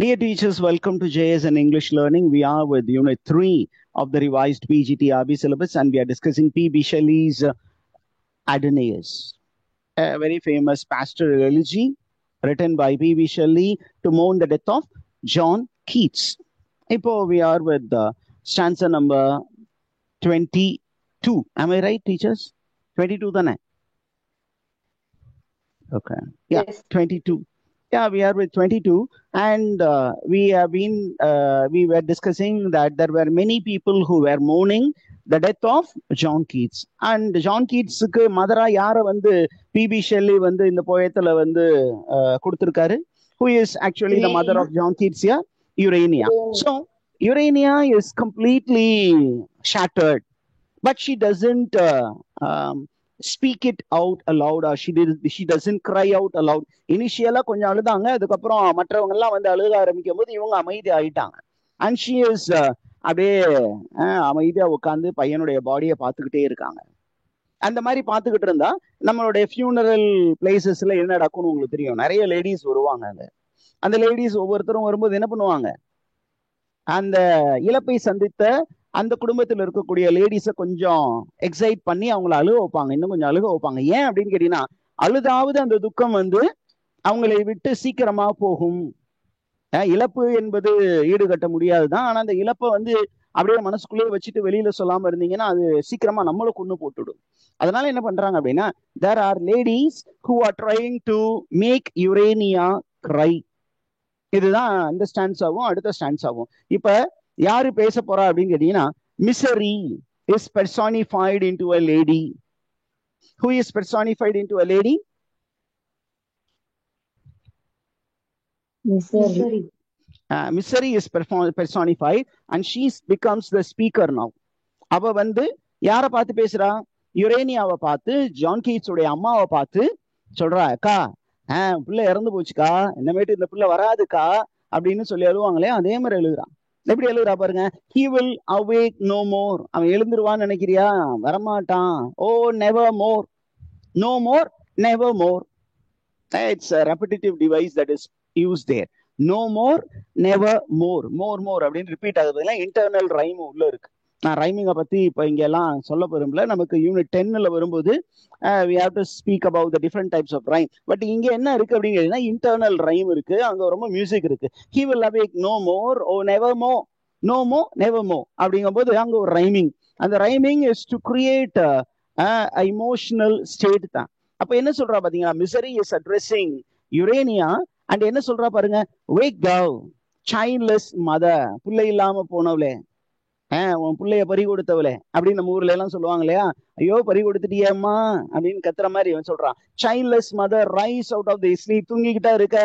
Dear teachers, welcome to JS and English Learning. We are with Unit 3 of the revised PGTRB syllabus, and we are discussing P.B. Shelley's Adonais, a very famous pastoral elegy written by P.B. Shelley to mourn the death of John Keats. Now we are with stanza number 22. Am I right, teachers? 22 thane? Okay. Yeah, Yes. 22. Yeah, we are with 22, and we were discussing that there were many people who were mourning the death of John Keats. And John Keatsக்கு மதரா யாரை வந்து BP Shelley வந்து இந்த போயத்துல வந்து கொடுத்திருக்காரு? Who is actually the mother of John Keats here? Urania. So Urania is completely shattered, but she doesn't speak it out aloud, or she doesn't cry out aloud. இனிஷியலா கொஞ்சம் அழுதாங்க, அதுக்கப்புறம் மற்றவங்க எல்லாம் வந்து அழுக ஆரம்பிக்கும் போது இவங்க அமைதி ஆயிட்டாங்க. அண்ட் ஷி இஸ் அப்படியே அமைதியா உட்காந்து பையனுடைய பாடியை பார்த்துக்கிட்டே இருக்காங்க. அந்த மாதிரி பார்த்துக்கிட்டு இருந்தா நம்மளுடைய ஃபியூனரல் பிளேசஸ்ல என்ன நடக்கும்னு உங்களுக்கு தெரியும். நிறைய லேடிஸ் வருவாங்க. அந்த லேடிஸ் ஒவ்வொருத்தரும் வரும்போது என்ன பண்ணுவாங்க, அந்த இழப்பை சந்தித்த அந்த குடும்பத்தில் இருக்கக்கூடிய லேடிஸை கொஞ்சம் எக்ஸைட் பண்ணி அவங்கள அழுக வைப்பாங்க, இன்னும் கொஞ்சம் அழுக வைப்பாங்க. ஏன் அப்படின்னு கேட்டீங்கன்னா, அழுதாவது அந்த துக்கம் வந்து அவங்களை விட்டு சீக்கிரமா போகும். இழப்பு என்பது ஈடுகட்ட முடியாதுதான், ஆனா அந்த இழப்பை வந்து அப்படியே மனசுக்குள்ளேயே வச்சுட்டு வெளியில சொல்லாம இருந்தீங்கன்னா அது சீக்கிரமா நம்மளும் கொண்டு போட்டுடும். அதனால என்ன பண்றாங்க அப்படின்னா, there are ladies who are trying to make Urania cry. இதுதான் இந்த ஸ்டான்ஸாவும் அடுத்த ஸ்டான்ஸாவும். இப்ப யாரு பேச போறா அப்படின்னு கேட்டீங்கன்னா, misery is personified into a lady. Who is personified into a lady? Misery. Misery is personified and she becomes the speaker now. அவ வந்து யாரை பார்த்து பேசுறா? யுரேனியாவை பார்த்து, ஜான் கீட்ஸ் உடைய அம்மாவை பார்த்து சொல்றா, அக்கா பிள்ளை இறந்து போச்சுக்கா, என்னமேட்டு இந்த பிள்ளை வராதுக்கா அப்படின்னு சொல்லி எழுதுவாங்களே, அதே மாதிரி எழுதுறான். எப்படி எழுதுறா பாருங்க. He will awake no more. அவன் எழுந்துருவான்னு நினைக்கிறியா? வரமாட்டான். ஓ never more. No more, never more. It's a repetitive device that is used there. No more, never more. More அப்படின்னு ரிப்பீட் ஆகுதுன்னா இன்டர்னல் ரைம் உள்ள இருக்கு. நான் ரைமிங்கை பத்தி இப்ப இங்க எல்லாம் சொல்ல போறோம்ல, நமக்கு யூனிட் 10ல வரும்போது we have to speak about the different types of rhyme. But இங்க என்ன இருக்கு அப்படிங்கிறதுனா இன்டர்னல் ரைம் இருக்கு, அங்க ரொம்ப மியூசிக் இருக்கு. He will awake no more, oh never more, no more, never more அப்படிங்கும் போது அங்க ஒரு ரைமிங். அந்த rhyming is to create emotional state தான். அப்ப என்ன சொல்றா பாத்தீங்களா, misery is addressing Urania and என்ன சொல்றா பாருங்க, wake thou childless mother, பிள்ளை இல்லாம போனவளே, உன் பிள்ளைய பறி கொடுத்தவளே அப்படின்னு நம்ம ஊர்ல எல்லாம் சொல்லுவாங்க இல்லையா, ஐயோ பறி கொடுத்துட்டியம்மா அப்படின்னு கத்துற மாதிரி அவன் சொல்றான். childless mother rise out of the sleep, தூங்கிக்கிட்டா இருக்க,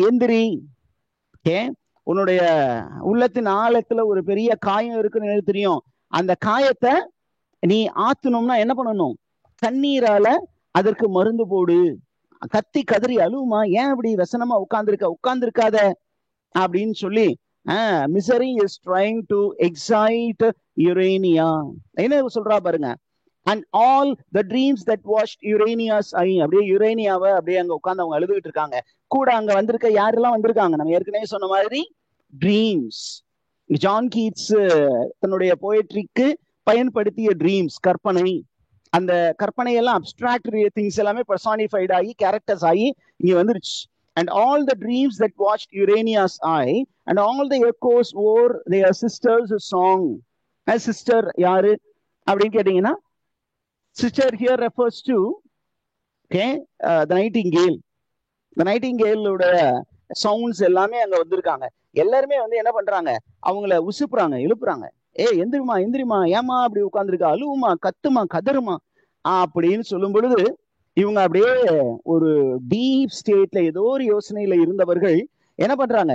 எந்திரி. உன்னுடைய உள்ளத்தின் ஆழத்துல ஒரு பெரிய காயம் இருக்குன்னு எனக்கு தெரியும். அந்த காயத்தை நீ ஆத்தணும்னா என்ன பண்ணணும், தண்ணீரால அதற்கு மருந்து போடு. கத்தி கதறி அழுவுமா, ஏன் அப்படி வசனமா உட்கார்ந்துருக்காத அப்படின்னு சொல்லி misery is trying to excite Urania. என்ன சொல்றா பாருங்க. And all the dreams that watched Urania's eye, அப்படியே யுரேனியாவை அப்படியே அங்க உட்கார்ந்து அவங்க அழுதுகிட்டு இருக்காங்க. கூட அங்க வந்திருக்க யாரெல்லாம் வந்திருக்காங்க, நம்ம ஏற்கனவே சொன்ன மாதிரி ட்ரீம்ஸ். ஜான் கீட்ஸ் தன்னுடைய போயட்ரிக்கு பயன்படுத்திய ட்ரீம்ஸ், கற்பனை, அந்த கற்பனையெல்லாம் அப்டிராக்ட் திங்ஸ் எல்லாமே பர்சானிஃபைட் ஆகி கேரக்டர்ஸ் ஆகி இங்க வந்துருச்சு. And all the dreams that watched Urania's eye and all the echoes wore their sister's song. Sister யாரு அப்படின்னு கேட்டீங்கன்னா, sister here refers to the nightingale. The nightingale ஓட சவுண்ட்ஸ் எல்லாமே அங்க வந்திருக்காங்க. எல்லாருமே வந்து என்ன பண்றாங்க, அவங்கள உசுப்புறாங்க, எழுப்புறாங்க. எந்திரிமா எந்திரிமா, ஏமா அப்படி உட்கார்ந்துருக்கா, அழுவுமா, கத்துமா, கதறுமா அப்படின்னு சொல்லும் பொழுது இவங்க அப்படியே ஒரு டீப் ஸ்டேட்ல ஏதோ ஒரு யோசனையில இருந்தவர்கள் என்ன பண்றாங்க,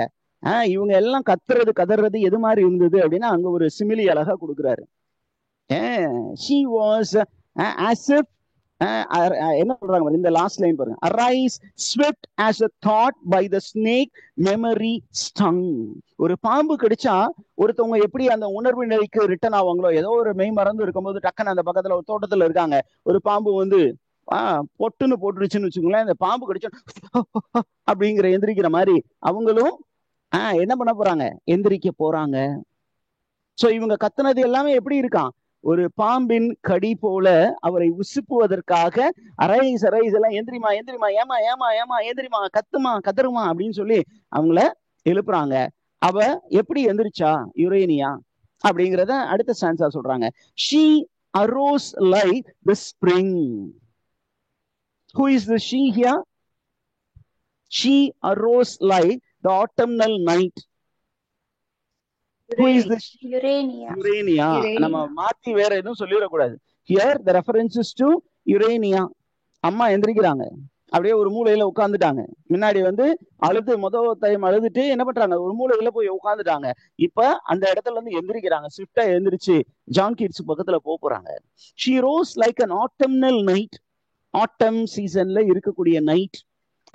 இவங்க எல்லாம் கத்துறது கதறது எது மாதிரி இருந்தது அப்படின்னா அங்க ஒரு சிமிலி அழகா கொடுக்குறாரு. she was as if என்ன சொல்றாங்க இந்த லாஸ்ட் லைன் பாருங்க, arise swift as a thought by the snake memory stung. ஒரு பாம்பு கடிச்சா ஒருத்தவங்க எப்படி அந்த உணர்வு நிலைக்கு ரிட்டர்ன் ஆவாங்களோ, ஏதோ ஒரு மெய் மறந்து இருக்கும்போது டக்குன்னு அந்த பக்கத்துல ஒரு தோட்டத்துல இருக்காங்க, ஒரு பாம்பு வந்து பொட்டுன்னு போட்டுருச்சுன்னு வச்சுக்கோங்களேன், இந்த பாம்பு கடிச்சா அப்படிங்கிற எந்திரிக்கிற மாதிரி அவங்களும் என்ன பண்ண போறாங்க? எந்திரிக்க போறாங்க. சோ இவங்க கத்துனது எல்லாமே எப்படி இருக்கான்? ஒரு பாம்பின் கடி போல அவரை உசுப்புவதற்காக அரைஸ் எல்லாம் எந்திரிமா எந்திரிமா, ஏமா ஏமா ஏமா எந்திரிமா, கத்துமா கதறுமா அப்படின்னு சொல்லி அவங்கள எழுப்புறாங்க. அவ எப்படி எந்திரிச்சா யுரேனியா அப்படிங்கிறத அடுத்த ஸ்டான்ஸா சொல்றாங்க. she arose like the spring. Who is the she here? She arose like the autumnal night. Who is the Urania. Urania? நம்ம மாத்தி வேற எதுவும் சொல்லிடக்கூடாது. Here the reference is to Urania. அம்மா எந்திரிக்கிறாங்க, அப்படியே ஒரு மூலையில உட்காந்துட்டாங்க. முன்னாடி அழுது முதல் டைம் அழுதுட்டு என்ன பண்றாங்க, ஒரு மூலையில போய் உட்காந்துட்டாங்க. இப்ப அந்த இடத்துல இருந்து எந்திரிக்கிறாங்க. ஸ்விஃப்டா எந்திரிச்சு ஜான் கீட்ஸ் பக்கத்துல போறாங்க. She rose like an autumnal night. ஆட்டம் சீசன்ல இருக்கக்கூடிய நைட்.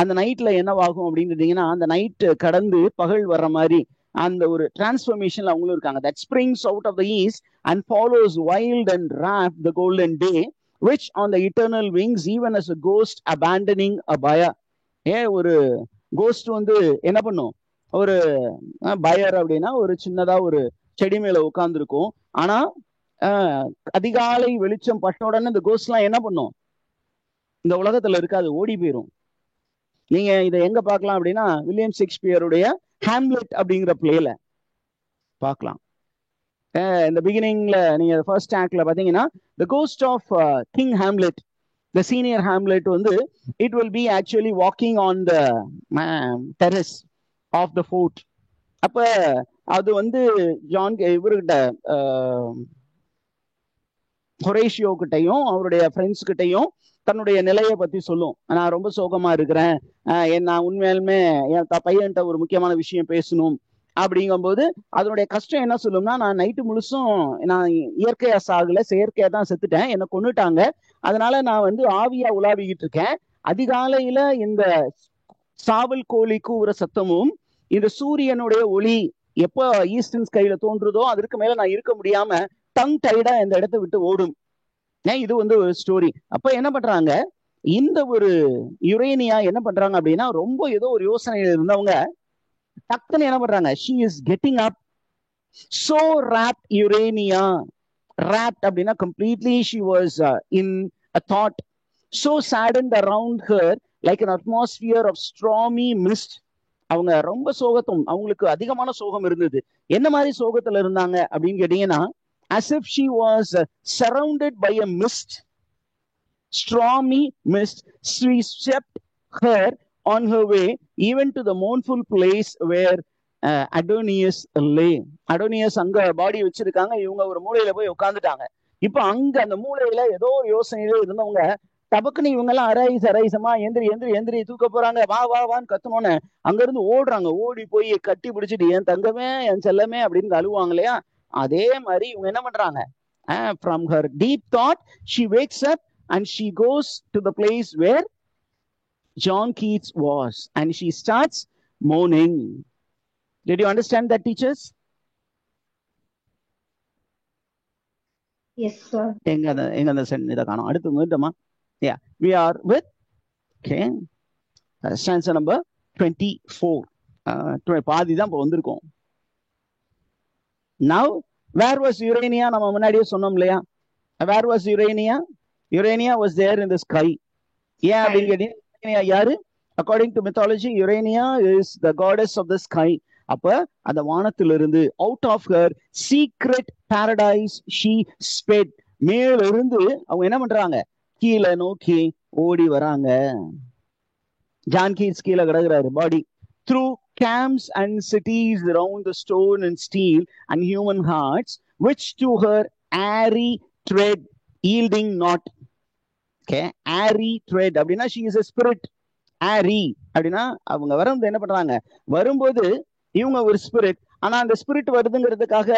அந்த நைட்ல என்னவாகும் அப்படின்னு கேட்டீங்கன்னா, அந்த நைட் கடந்து பகல் வர்ற மாதிரி அந்த ஒரு டிரான்ஸ்ஃபர்மேஷன்ல அவங்களும் இருக்காங்க. That springs out of the east and follows wild and rapt the golden day, which on the eternal wings, even as a ghost abandoning a buyer. ஒரு கோஸ்ட் என்ன பண்ணும்? ஒரு பயர் அப்படின்னா ஒரு சின்னதா ஒரு செடி மேல உட்கார்ந்துருக்கும். ஆனா அதிகாலை வெளிச்சம் பட்ட உடனே இந்த கோஸ்ட் எல்லாம் என்ன பண்ணும்? இந்த உலகத்துல இருக்காது, ஓடி போயிரும். நீங்க இதை எங்க பார்க்கலாம் அப்படின்னா, வில்லியம் ஷேக்ஸ்பியருடைய ஹாம்லெட் அப்படிங்கிற பிளேல பார்க்கலாம். இந்த பிகினிங்ல நீங்க ஃபர்ஸ்ட் ஆக்ட்ல பாத்தீங்கன்னா, the ghost of king Hamlet, the senior Hamlet it will be actually walking on the terrace of the fort. அப்ப அது ஜான் இவர்கிட்ட ஹொரேஷியோ கிட்டையும் அவருடைய ஃப்ரெண்ட்ஸ் கிட்டையும் தன்னுடைய நிலையை பத்தி சொல்லும். நான் ரொம்ப சோகமா இருக்கிறேன், நான் உண்மையாலுமே என் பையன்கிட்ட ஒரு முக்கியமான விஷயம் பேசணும் அப்படிங்கும்போது அதனுடைய கஷ்டம் என்ன சொல்லும்னா, நான் நைட்டு முழுசும் நான் இயற்கையா சாகல, செயற்கையா தான் செத்துட்டேன், என்னை கொன்னுட்டாங்க, அதனால நான் ஆவியா உலாவிக்கிட்டு இருக்கேன். அதிகாலையில இந்த சாவல் கோழி கூவுற சத்தமும் இந்த சூரியனுடைய ஒளி எப்போ ஈஸ்டர்ன் ஸ்கைல தோன்றுதோ அதற்கு மேல நான் இருக்க முடியாம டங் டைடா இந்த இடத்தை விட்டு ஓடும். இது ஒரு ஸ்டோரி. அப்ப என்ன பண்றாங்க, இந்த ஒரு யுரேனியா என்ன பண்றாங்க அப்படின்னா, ரொம்ப ஏதோ ஒரு யோசனையில இருந்தவங்க டக்குன்னு என்ன பண்றாங்க, she is getting up. So wrapped Urania, wrapped அப்படின்னா completely she was in a thought, so saddened around her like an atmosphere of stormy mist. அவங்க ரொம்ப சோகத்தும், அவங்களுக்கு அதிகமான சோகம் இருந்தது. என்ன மாதிரி சோகத்துல இருந்தாங்க அப்படின்னு கேட்டீங்கன்னா, as if she was surrounded by a mist, stormy mist. She swept her on her way even to the mournful place where Adonius lay. Adonius அங்க பாடி வச்சிருக்காங்க, இவங்க ஒரு மூலையில போய் உட்காந்துட்டாங்க. இப்ப அங்க அந்த மூலையில ஏதோ ஒரு யோசனையில இருந்தவங்க டபக்குன்னு இவங்க எல்லாம் அரைசமா எந்திரி எந்திரி எந்திரி தூக்க போறாங்க, வா வா வான்னு கத்தனோன்னு அங்க இருந்து ஓடுறாங்க. ஓடி போய் கட்டி பிடிச்சிட்டு என் தங்கமே என் செல்லமே அப்படின்னு அழுவாங்க இல்லையா, அதே மாதிரி இவங்க என்ன பண்றாங்க, from her deep thought she wakes up and she goes to the place where John Keats was and she starts mourning. Did you understand that, teachers? Yes sir. எங்க அந்த சென் இத காணோம். அடுத்து மீண்டுமா, yeah, we are with okay stanza number 24. பாதி தான் இப்ப வந்திருக்கோம். Now where was Urania? நம்ம முன்னாடியே சொன்னோம் இல்லையா, where was Urania? Urania was there in the sky. ஏன் அப்படின்னு கேட்டீங்கன்னா, யாரு? According to mythology, Urania is the goddess of the sky. அப்ப அந்த வானத்திலிருந்து out of her secret paradise she sped. மேல இருந்து அவங்க என்ன பண்றாங்க, கீழே நோக்கி ஓடி வராங்க. ஜான் கீட்ஸ் கீழே கிடக்குறாரு பாடி. Through camps and cities around the stone and steel and human hearts, which to her airy tread yielding not. Okay, airy tread அப்படின்னா she is a spirit. airy அப்படின்னா அவங்க வரும்போது என்ன பண்றாங்க, வரும்போது இவங்க ஒரு ஸ்பிரிட். ஆனா அந்த ஸ்பிரிட் வருதுங்கிறதுக்காக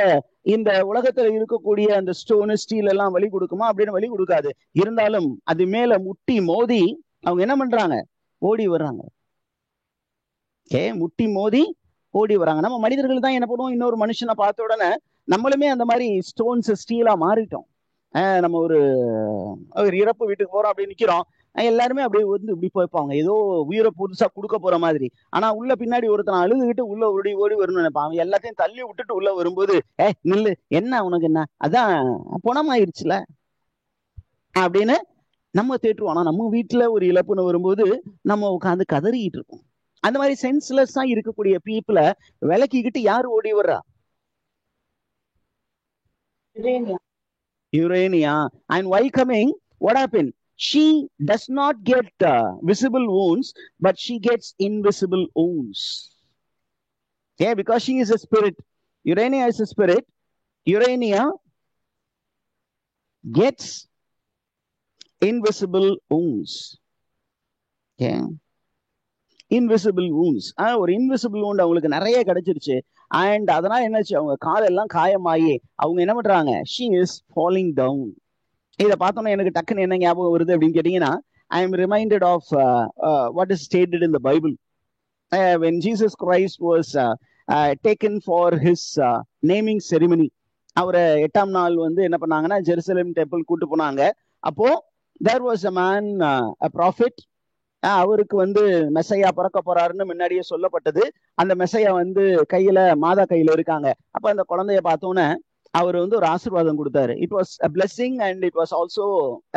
இந்த உலகத்துல இருக்கக்கூடிய அந்த ஸ்டோனு ஸ்டீல் எல்லாம் வழி கொடுக்குமா அப்படின்னு வழி கொடுக்காது. இருந்தாலும் அது மேல முட்டி மோதி அவங்க என்ன பண்றாங்க, ஓடி வர்றாங்க. முட்டி மோதி ஓடி வராங்க. நம்ம மனிதர்கள் தான் என்ன பண்ணுவோம், இன்னொரு மனுஷனை பார்த்த உடனே நம்மளுமே அந்த மாதிரி ஸ்டோன்ஸ் ஸ்டீலா மாறிட்டோம். நம்ம ஒரு இறப்பு வீட்டுக்கு போறோம், அப்படி நிக்கிறோம், எல்லாருமே அப்படியே வந்து இப்படி போய்ப்பாங்க, ஏதோ உயிரை புதுசா கொடுக்க போற மாதிரி. ஆனா உள்ள பின்னாடி ஒருத்தன் அழுதுகிட்டு உள்ள ஓடி ஓடி வரணும்னு நினைப்பான். அவன் எல்லாத்தையும் தள்ளி விட்டுட்டு உள்ள வரும்போது, நில்லு, என்ன உனக்கு என்ன, அதான் பணமாயிருச்சுல அப்படின்னு நம்ம தேற்றுவோம். ஆனா நம்ம வீட்டுல ஒரு இழப்புன்னு வரும்போது நம்ம உட்காந்து கதறிக்கிட்டு இருக்கோம். அந்த மாதிரி சென்ஸ்லெஸ்ஸா இருக்கக்கூடிய பீப்புளை விலக்கிக்கிட்டு யாரு ஓடி வர்றா? Urania. And while coming, what happened? She does not get visible wounds, but she gets invisible wounds. Yeah, because she is a spirit. Urania is a spirit. Urania gets invisible wounds. Yeah. Invisible wounds. ஒரு invisible wound அவங்களுக்கு நிறைய கிடைச்சிருச்சு. And அதனால என்னாச்சு, அவங்க காலெல்லாம் காயமாயி அவங்க என்ன பண்றாங்க, she is falling down. இதை பார்த்தோன்னா எனக்கு டக்குன்னு என்ன ஞாபகம் வருது அப்படின்னு கேட்டீங்கன்னா, I am reminded of what is stated in the Bible. When Jesus Christ was taken for his naming ceremony, அவரை 8ஆம் நாள் வந்து என்ன பண்ணாங்கன்னா ஜெருசலேம் டெம்பிள் கூட்டு போனாங்க. அப்போ there was a man, a prophet. அவருக்கு வந்து மெசையா பிறக்க போறாருன்னு முன்னாடியே சொல்லப்பட்டது. அந்த மெசையா வந்து மாதா கையில இருக்காங்க. அப்ப அந்த குழந்தைய பார்த்தோன்னே அவர் வந்து ஒரு ஆசீர்வாதம் கொடுத்தாரு. It was a blessing and it was also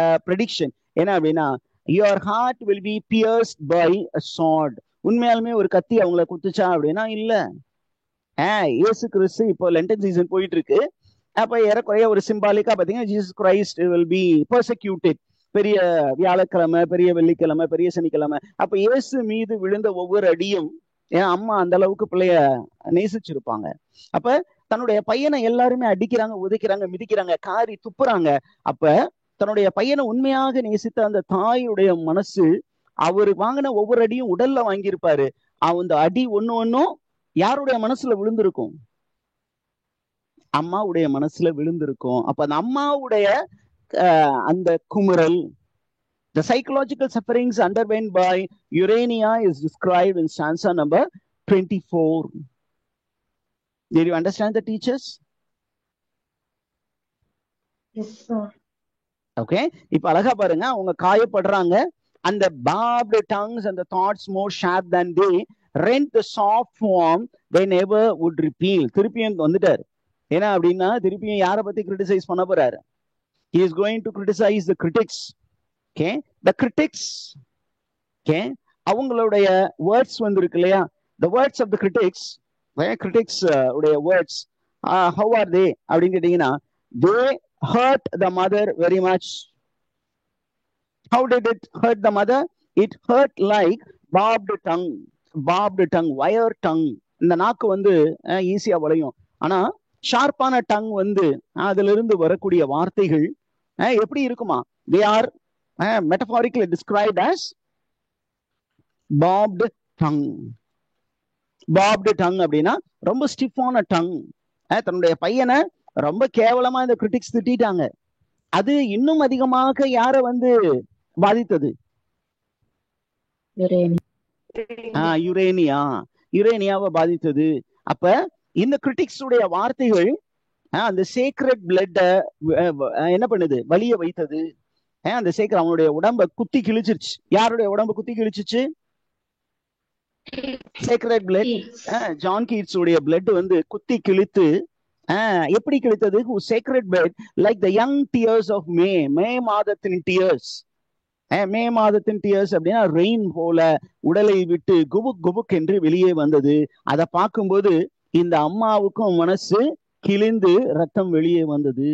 a prediction. என்ன அப்படின்னா, your heart will be pierced by a sword. உண்மையாலுமே ஒரு கத்தி அவங்கள குத்துச்சா அப்படின்னா இல்ல. இயேசு கிறிஸ்து இப்போ லென்டன் சீசன் போயிட்டு இருக்கு. அப்ப ஏறக்குறைய ஒரு சிம்பாலிக்கா பாத்தீங்கன்னா, Jesus Christ will be persecuted. பெரிய வியாழக்கிழமை, பெரிய வெள்ளிக்கிழமை, பெரிய சனிக்கிழமை. அப்ப இயேசு மீது விழுந்த ஒவ்வொரு அடியும், ஏன் அம்மா அந்த அளவுக்கு பிள்ளைய நேசிச்சிருப்பாங்க. அப்ப தன்னுடைய பையனை எல்லாருமே அடிக்கிறாங்க, உதைக்கிறாங்க, மிதிக்கிறாங்க, காரி துப்புறாங்க. அப்ப தன்னுடைய பையனை உண்மையாக நேசித்த அந்த தாயுடைய மனசு, அவரு வாங்கின ஒவ்வொரு அடியும் உடல்ல வாங்கியிருப்பாரு. அந்த அடி ஒண்ணும் யாருடைய மனசுல விழுந்திருக்கும்? அம்மாவுடைய மனசுல விழுந்திருக்கும். அப்ப அந்த அம்மாவுடைய அந்த குமுறல், the psychological sufferings underwent by Urania is described in stanza number 24. Did you understand the teachers? Yes, sir. Okay, இப்ப அழகா பாருங்க, அவங்க காயப்படுறாங்க. அந்த barbed tongues and the thoughts more sharp than they rent the soft form they never would repeal. திருப்பியும் வந்துட்டாரு. ஏன்னா அப்படின்னா திருப்பியும் யாரை பத்தி கிரிட்டிசைஸ் பண்ண போறாரு? He is going to criticize the critics. Okay, the critics, okay, அவங்களுடைய words வந்து இருக்கு இல்லையா, the words of the critics, critics உடைய words, how are they அப்படின்னு கேட்டீங்கன்னா, they hurt the mother very much. How did it hurt the mother? It hurt like barbed tongue, wire tongue. இந்த நாக்கு வந்து ஈஸியா வளையும். ஆனா ஷார்ப்பான டங் வந்து அதுல இருந்து வரக்கூடிய வார்த்தைகள் எப்படி இருக்குமா? They are metaphorically described as barbed tongue. Barbed tongue அப்படின்னா ரொம்ப ஸ்டிஃபான டங். தன்னுடைய பையனை ரொம்ப கேவலமா இந்த கிரிட்டிக்ஸ் திட்டாங்க. அது இன்னும் அதிகமாக யார வந்து பாதித்தது? யுரேனியாவை பாதித்தது. அப்ப இந்த கிரிட்டிக்ஸ் உடைய வார்த்தைகள் அந்த சேக்ரெட் பிளட்ட என்ன பண்ணுது? வலிய வைத்தது. அந்த சேக்ரெட் அவனுடைய உடம்ப குத்தி கிழிச்சிருச்சு. யாருடைய உடம்ப குத்தி கிழிச்சிச்சு? சேக்ரெட் பிளட், ஜான் கீட்ஸ் உடைய பிளட் வந்து குத்தி கிழித்து, எப்படி கிழித்தது? Sacred blood like the young tears of May மாதத்தின் டியர்ஸ். மே மாதத்தின் டியர்ஸ் அப்படின்னா ரெயின் போல உடலை விட்டு குபுக் குபுக் என்று வெளியே வந்தது. அதை பார்க்கும்போது இந்த அம்மாவுக்கும் மனசு கிழிந்து ரத்தம் வெளியே வந்தது.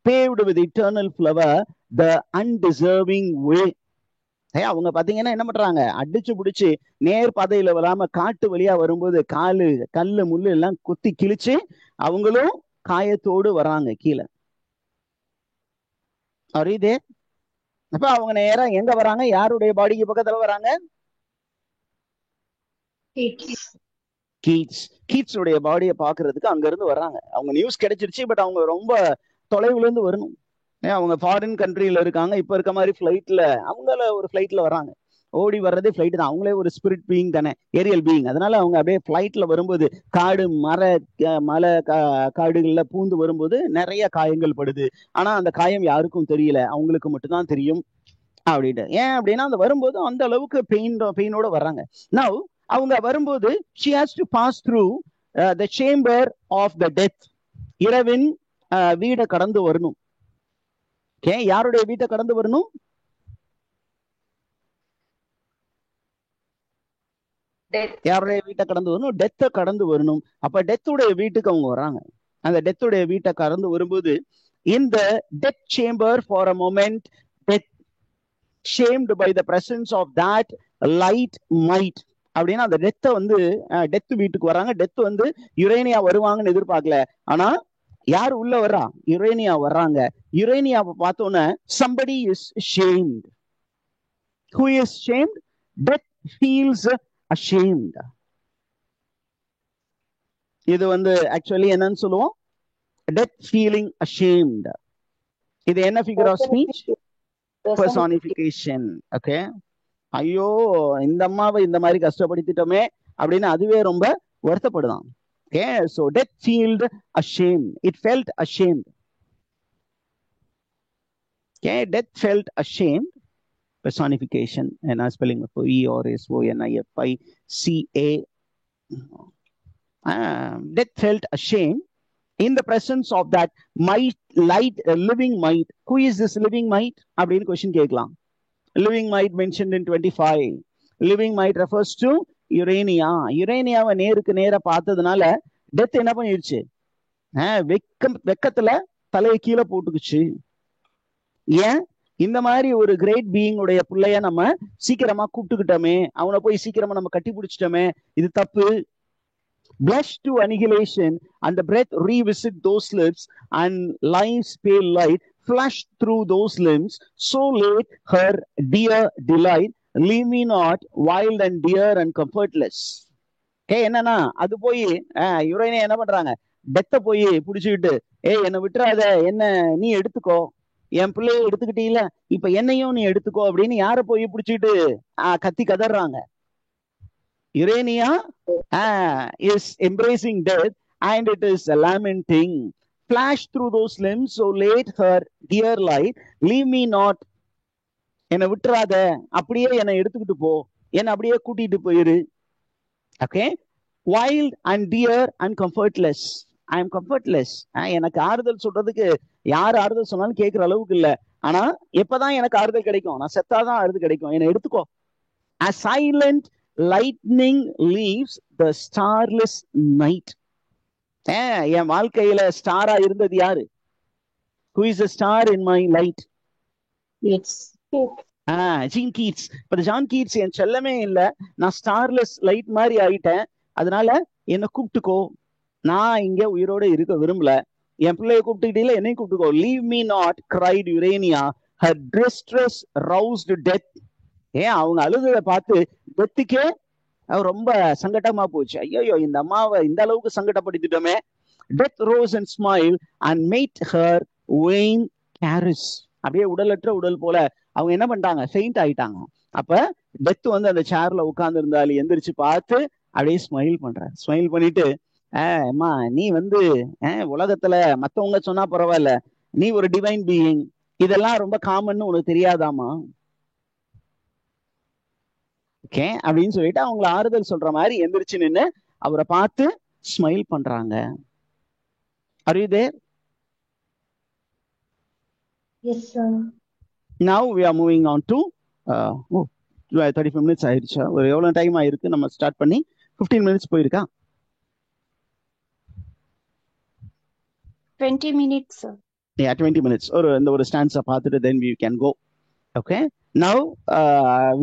paved with eternal flower the undeserving way. அவங்க பாத்தீங்கன்னா என்ன பண்றாங்க? அடிச்சு புடிச்சு நேர் பாதையில வராம காட்டு வழியா வரும்போது கல்லு முள்ளு எல்லாம் குத்தி கிழிச்சு அவங்களும் காயத்தோடு வராங்க கீழே. அறியுதே? அப்ப அவங்க நேரா எங்க வராங்க? யாருடைய பாடிக்கு பக்கத்துல வராங்க? கீட்ஸ் உடைய பாடியை பாக்குறதுக்கு அங்க இருந்து வர்றாங்க. அவங்க நியூஸ் கிடைச்சிருச்சு, பட் அவங்க ரொம்ப தொலைவுல இருந்து வரணும். அவங்க ஃபாரின் கண்ட்ரியில இருக்காங்க. இப்ப இருக்க மாதிரி ஃபிளைட்ல அவங்கள ஒரு ஃபிளைட்ல வராங்க. ஓடி வர்றதே ஃபிளைட் தான். அவங்களே ஒரு ஸ்பிரிட் பீயிங் தானே, ஏரியல் பீயிங். அதனால அவங்க அப்படியே ஃபிளைட்ல வரும்போது காடு மலை காடுகள்ல பூந்து வரும்போது நிறைய காயங்கள் படுது. ஆனா அந்த காயம் யாருக்கும் தெரியல, அவங்களுக்கு மட்டும்தான் தெரியும். அப்படின்ட்டு. ஏன் அப்படின்னா அந்த வரும்போது அந்த அளவுக்கு பெயினோட வர்றாங்க. நவ் அவங்க வரும்போது she has to pass through the chamber of the death. இரவின் வீடை கடந்து வரணும். ஓகே, யாருடைய வீட்டை கடந்து வரணும்? யாருடைய வீட்டை கடந்து வரணும்? டெத்தை கடந்து வரணும். அப்ப டெத்துடைய வீட்டுக்கு அவங்க வர்றாங்க. அந்த டெத்துடைய வீட்டை கடந்து வரும்போது in the death chamber for a moment, death shamed by the presence of that light might. அப்படின்னா அந்த டெத்தை வந்து டெத் வீட்டுக்கு வர்றாங்க. டெத் வந்து யுரேனியா வருவாங்கன்னு எதிர்பார்க்கல. ஆனா யார் உள்ள வர்றா? யுரேனியா வர்றாங்க. யுரேனியாவை பார்த்தோன்னே somebody is shamed. Who is shamed? Death feels ashamed. இது வந்து ஆக்சுவலி என்னன்னு சொல்லுவோம்? Death feeling ashamed. இது என்ன figure of speech? Personification. Okay, ஐயோ இந்த அம்மாவை இந்த மாதிரி கஷ்டப்படுத்திட்டோமே அப்படின்னு அதுவே ரொம்ப வருத்தப்படுதான். Okay, so death felt ashamed. It felt ashamed. Okay, death felt ashamed. Personification. என்ன spelling? PERSONIFICA. Death felt ashamed in the presence of that might, light, living might. Who is this living might? அப்படின்னு question கேட்கலாம். Living might mentioned in 25. Living might refers to Urania. யுரேனியாவை நேருக்கு நேர பார்த்ததுனால death என்ன பண்ணிடுச்சு? வெக்கத்துல தலையை கீழே போட்டுக்குச்சு. ஏன்? இந்த மாதிரி ஒரு கிரேட் பீயிங் உடைய பிள்ளைய நம்ம சீக்கிரமா கூப்பிட்டுக்கிட்டோமே, அவனை போய் சீக்கிரமா நம்ம கட்டி பிடிச்சிட்டோமே, இது தப்பு. Blush to annihilation, and the breath revisit those lips, and life's pale light flashed through those limbs. So late her dear delight, leave me not wild and dear and comfortless. என்னன்னா அது போய் யுரேனியா என்ன பண்றாங்க? டெத்தை போய் பிடிச்சுக்கிட்டு, என்னை விட்டுறாத, என்ன நீ எடுத்துக்கோ, என் பிள்ளைய எடுத்துக்கிட்டீல, இப்ப என்னையும் நீ எடுத்துக்கோ அப்படின்னு யார போய் பிடிச்சிட்டு கத்தி கதறாங்க. Urania is embracing death, and it is lamenting. Flash through those limbs, so late her dear light, leave me not. என்னை விட்டுறாத, அப்படியே என்னை எடுத்துக்கிட்டு போ, என்னை அப்படியே கூட்டிட்டு போயிரு. Okay, wild and dear and comfortless. I am comfortless. எனக்கு ஆறுதல் சொல்றதுக்கு யார் ஆறுதல் சொன்னாலும் கேட்கிற அளவுக்கு இல்ல. ஆனா எப்பதான் எனக்கு ஆறுதல் கிடைக்கும்? நான் செத்தாதான் ஆறுதல் கிடைக்கும். என்னை எடுத்துக்கோ. As silent lightning leaves the starless night. என் வாழ்க்கையில ஸ்டாரா இருந்தது யாரு? Who is the star in my light? John Keats. இப்ப ஜான் கீட்ஸ் என் செல்லமே இல்ல, நான் ஸ்டார்லெஸ் லைட் மாதிரி ஆயிட்டேன், அதனால என்னை கூப்பிட்டுக்கோ, நான் இங்க உயிரோட இருக்க விரும்பல, என் பிள்ளைய கூப்பிட்டுக்கிட்டீங்களா, என்னையும் கூப்பிட்டுக்கோ. Leave me not, cried Urania, her distress roused death. அவங்க அழுததை பார்த்து டெத்துக்கே ரொம்ப சங்கடமா போச்சு. ஐயோ இந்த அம்மாவை இந்த அளவுக்கு சங்கடப்படுத்திட்டோமே. Death rose and smiled and made her vain caress. அப்படியே உடலற்ற உடல் போல அவங்க என்ன பண்ணிட்டாங்க? ஃபெயிண்ட் ஆயிட்டாங்க. அப்ப டெத் வந்து அந்த சேர்ல உட்கார்ந்து இருந்தாலும் எந்திரிச்சு பார்த்து அப்படியே ஸ்மைல் பண்ற. ஸ்மைல் பண்ணிட்டு, அம்மா நீ வந்து உலகத்துல மத்தவங்க சொன்னா பரவாயில்ல, நீ ஒரு டிவைன் பீயிங், இதெல்லாம் ரொம்ப காமன்னு உனக்கு தெரியாதாமா? ஓகே அப்படின்னு சொல்லிட்டு அவங்கள ஆறுதல் சொல்ற மாதிரி எந்திரிச்சு நின்று அவரை பார்த்து ஸ்மைல் பண்றாங்க. Are you there? Yes, sir. Now we are moving on to 35 minutes ஆயிடுச்சா? ஒரு எவ்வளவு டைம் ஆயிருக்கு நம்ம ஸ்டார்ட் பண்ணி? 15 minutes போயிருக்கா? 20 minutes, sir. Yeah, 20 minutes. இந்த ஒரு ஸ்டான்ஸை பார்த்துட்டு then we can go. Okay. Now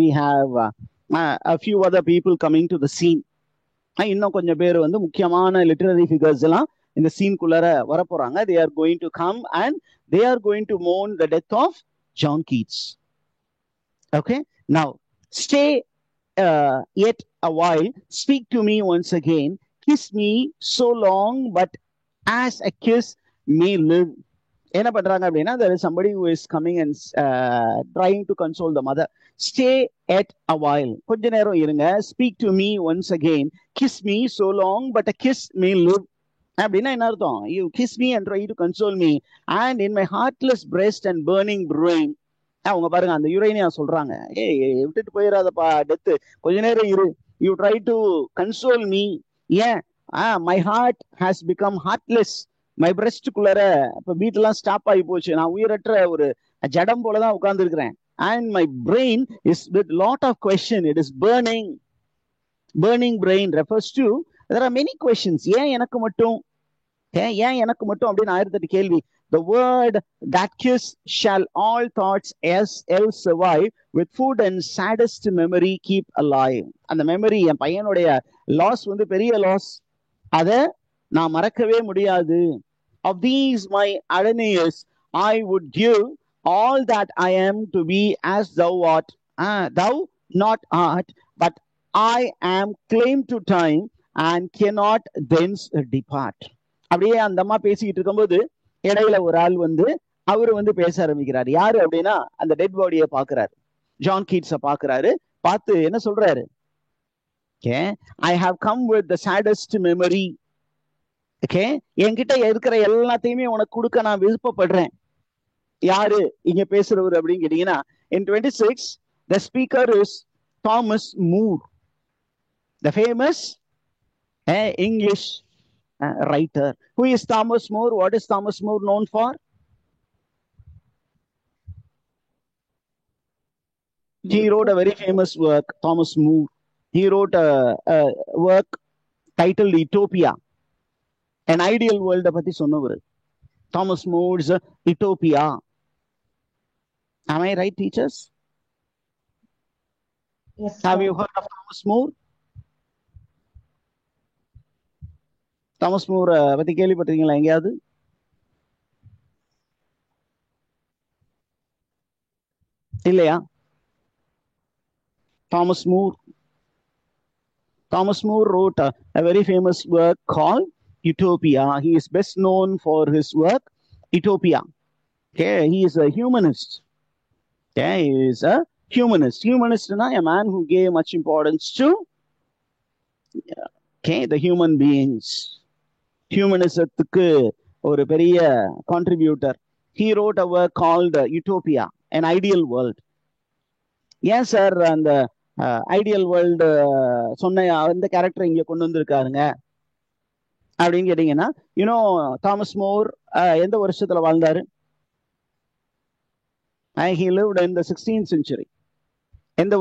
we have a few other people coming to the scene. இன்னும் கொஞ்சம் பேர் வந்து முக்கியமான லிட்டரரி ஃபிகர்ஸ் எல்லாம் இந்த சீன்குள்ளார வரப்போறாங்க. They are going to come and they are going to mourn the death of John Keats. Okay. Now stay yet a while, speak to me once again, kiss me so long, but as a kiss may live. என்ன பண்றாங்க அப்படின்னா, there is somebody who is coming and trying to console the mother. Stay at a while, கொஞ்ச நேரம் இருங்க. Speak to me once again, kiss me so long, but a kiss may live. அப்படின்னா என்ன அர்த்தம்? You kiss me and try to console me, and in my heartless breast and burning brain, அவங்க பாருங்க அந்த Urania சொல்றாங்க, ஏய் விட்டுட்டு போயிடாதப்பா, death கொஞ்ச நேரம் இரு, you try to console me. ஏன்? My heart has become heartless, my பிரஸ்டுக்குள்ளார இப்ப பீட் எல்லாம் ஸ்டாப் ஆகி போச்சு, நான் உயிரற்ற ஒரு ஜடம் போலதான் உட்கார்ந்து இருக்கிறேன். And my brain is with lot of question, it is burning. burning brain refers to there are many questions. ஏன் எனக்கு மட்டும், ஏன் எனக்கு மட்டும் அப்படின்னு 1008 கேள்வி. The word that kiss shall all thoughts else survive, with food and saddest memory keep alive. அந்த memory, என் பையனுடைய லாஸ் வந்து பெரிய லாஸ், அத நான் மறக்கவே முடியாது. Of these my Adonais I would give all that I am to be as thou art. Thou not art, but I am claimed to time and cannot thence depart. அப்படியே அந்த அம்மா பேசிக்கிட்டு இருக்கும்போது இடையில ஒரு ஆள் வந்து அவரு வந்து பேச ஆரம்பிக்கிறாரு. யாரு அப்படின்னா அந்த டெட் பாடியை பாக்குறாரு, ஜான் கீட்ஸ பாக்குறாரு. பார்த்து என்ன சொல்றாரு? I have come with the saddest memory. என்கிட்ட இருக்கிற எல்லாத்தையுமே உனக்கு கொடுக்க நான் விருப்பப்படுறேன். யாரு இங்க பேசுறவர் அப்படின்னு கேட்டீங்கன்னா, in 26 the speaker is Thomas More, the famous English writer. Who is Thomas More? What is Thomas More known for? He wrote a very famous work, Thomas More. He wrote a work titled Utopia, an ideal world பத்தி சொன்னவர். Thomas More's Utopia. Am I right, teachers? Yes, Have sir. you heard of Thomas More? Thomas Moore பத்தி கேள்விப்பட்டிருக்கீங்களா எங்கேயாவது? இல்லையா? Thomas More wrote a very famous work called Utopia. He is best known for his work Utopia. He is a humanist. He is a humanist. Humanist is a man who gave much importance to the human beings. Humanismத்துக்கு ஒரு பெரிய contributor. He wrote a work called Utopia, an ideal world. ஏன் sir அந்த ideal world சொன்ன அந்த character இங்க கொண்டு வந்திருக்காருங்க அப்படின்னு கேட்டீங்கன்னா, யூனோ தாமஸ் மோர் எந்த வருஷத்துல வாழ்ந்தாரு? He lived in the 16th century. எந்த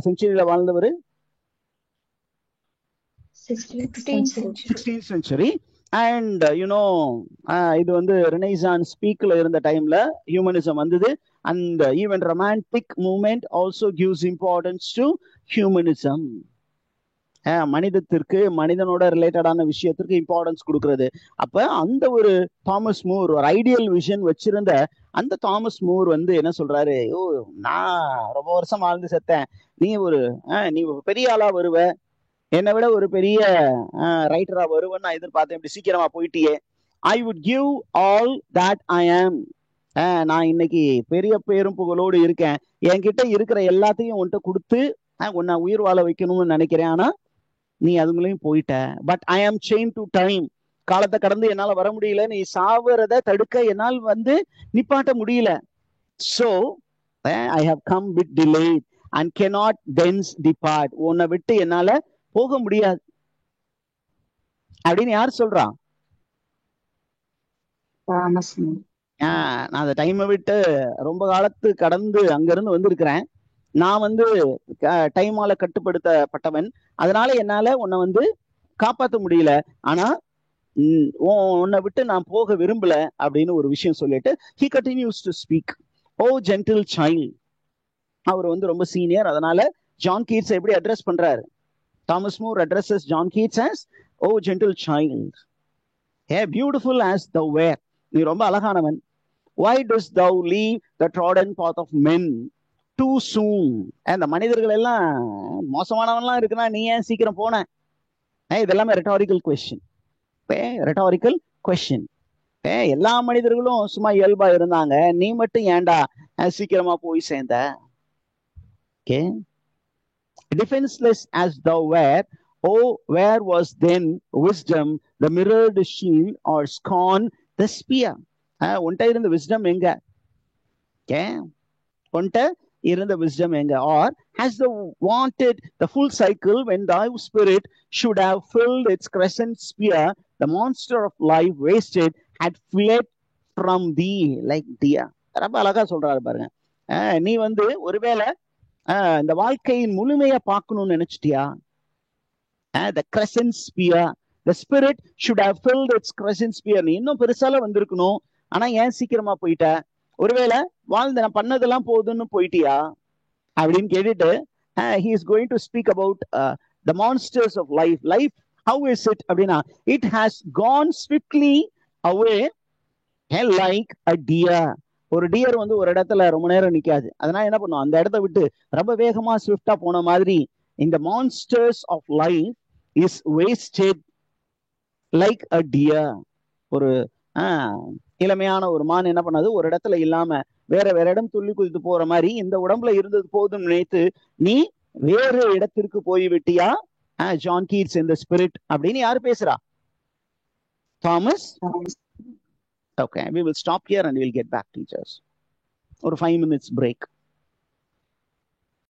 செஞ்சுரியில வாழ்ந்தவர்? 16th century. And இது வந்து ரெனைசான்ஸ் பீக்ல இருந்த டைம்ல ஹியூமனிசம் வந்தது. And even romantic movement also gives importance to humanism. மனிதத்திற்கு, மனிதனோட ரிலேட்டடான விஷயத்திற்கு இம்பார்ட்டன்ஸ் கொடுக்கறது. அப்ப அந்த ஒரு தாமஸ் மூர் ஒரு ஐடியல் விஷன் வச்சிருந்த அந்த தாமஸ் மூர் வந்து என்ன சொல்றாரு? நான் ரொம்ப வருஷம் வாழ்ந்து செத்தேன், நீ பெரிய ஆளா வருவ, என்னை விட ஒரு பெரிய ரைட்டரா வருவேன்னு நான் எதிர்பார்த்தேன், இப்படி சீக்கிரமா போயிட்டியே. I would give all that I am. நான் இன்னைக்கு பெரிய பேரும் புகழோடு இருக்கேன், என்கிட்ட இருக்கிற எல்லாத்தையும் உன்கிட்ட கொடுத்து உன்னை உயிர் வாழ வைக்கணும்னு நினைக்கிறேன். ஆனா நீ அதுங்களையும் போயிட்ட. பட் ஐ ஆம் செயின் டு டைம். காலத்தை கடந்து என்னால வர முடியல, நீ சாவறத தடுக்க என்னால் வந்து நிப்பாட்ட முடியல. So I have come with delay and cannot thence depart. உன்னை விட்டு என்னால போக முடியாது அப்படின்னு யார் சொல்றா? நான் அந்த டைமை விட்டு ரொம்ப காலத்து கடந்து அங்கிருந்து வந்திருக்கிறேன். நான் வந்து டைமால கட்டுப்படுத்தப்பட்டவன், அதனால என்னால உன்னை வந்து காப்பாற்ற முடியல. ஆனா உன்னை விட்டு நான் போக விரும்பல அப்படின்னு ஒரு விஷயம் சொல்லிட்டு he continues to speak. Oh gentle child. அவர் வந்து ரொம்ப சீனியர், அதனால ஜான் கீட்ஸ் எப்படி அட்ரஸ் பண்றாரு? Thomas More addresses John Keats as, oh gentle child, beautiful as thou were. நீ ரொம்ப அழகானவன். Why dost thou leave the trodden path of men too soon? அந்த மனிதர்கள் எல்லாம் மோசமானவன்லாம் இருக்குன்னா நீ ஏன் சீக்கிரம் போன? இதெல்லாமே ரெட்டாரிக்கல் கொஸ்டின். Rhetorical question. எல்லா மனிதர்களும் சும்மா இயல்பா இருந்தாங்க, நீ மட்டும் ஏன்டா சீக்கிரமா போய் சேர்ந்த? Defenseless as thou were, oh where was then wisdom, the mirrored shield, or scorn the spear? உன்கிட்ட இருந்த விஸ்டம் எங்க? உன்கிட்ட இருந்த wisdom எங்க? Or has the wanted the full cycle when thy spirit should have filled its crescent sphere, the monster of life wasted had fled from thee like deer. ரொம்ப அழகா சொல்றாரு பாருங்க. நீ வந்து ஒருவேளை இந்த வாழ்க்கையின் முழுமையா பார்க்கணும்னு நினைச்சிட்டியா? The crescent sphere, the spirit should have filled its crescent sphere. நீ இன்னும் பெருசால வந்திருக்கணும், ஆனா ஏன் சீக்கிரமா போயிட்ட? ஒருவேளை வாழ்ந்த நான் பண்ணதெல்லாம் போதுன்னு போயிட்டியா அப்படின்னு கேட்டுட்டு he is going to speak about the monsters of life. Life, how is it அப்படின்னா, it has gone swiftly away like a deer. ஒரு டியர் வந்து ஒரு இடத்துல ரொம்ப நேரம் நிக்காது. அதனால என்ன பண்ணும், அந்த இடத்த விட்டு ரொம்ப வேகமா ஸ்விஃப்டா போன மாதிரி இந்த monsters of life is wasted like a deer. ஒரு இளமையான ஒரு மான் என்ன பண்ணாது, ஒரு இடத்துல இல்லாம வேற இடம் துள்ளி குதித்து போற மாதிரி இந்த உடம்புல இருந்தது போதும் நினைத்து நீ வேறு இடத்திற்கு போய் விட்டியா? ஜான் கீட்ஸ் இந்த ஸ்பிரிட் அப்படின்னு யாரு பேசுறா? Thomas. Okay, we will stop here and we'll get back, teachers. Or 5 minutes break.